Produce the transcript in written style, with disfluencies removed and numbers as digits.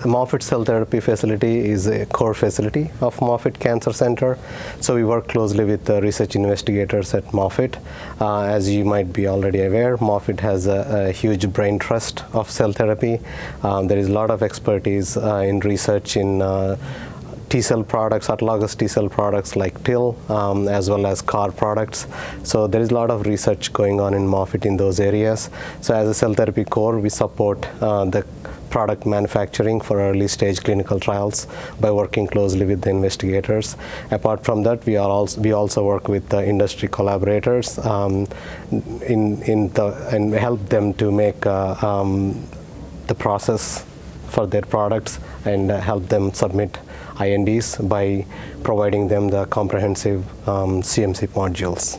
Moffitt Cell Therapy facility is a core facility of Moffitt Cancer Center. So we work closely with the research investigators at Moffitt. As you might be already aware, Moffitt has a huge brain trust of cell therapy. There is a lot of expertise in research in T-cell products, autologous T-cell products like TIL, as well as CAR products. So there is a lot of research going on in Moffitt in those areas. So as a Cell Therapy Core, we support the product manufacturing for early stage clinical trials by working closely with the investigators. Apart from that, we also work with the industry collaborators and help them to make the process for their products and help them submit INDs by providing them the comprehensive CMC modules.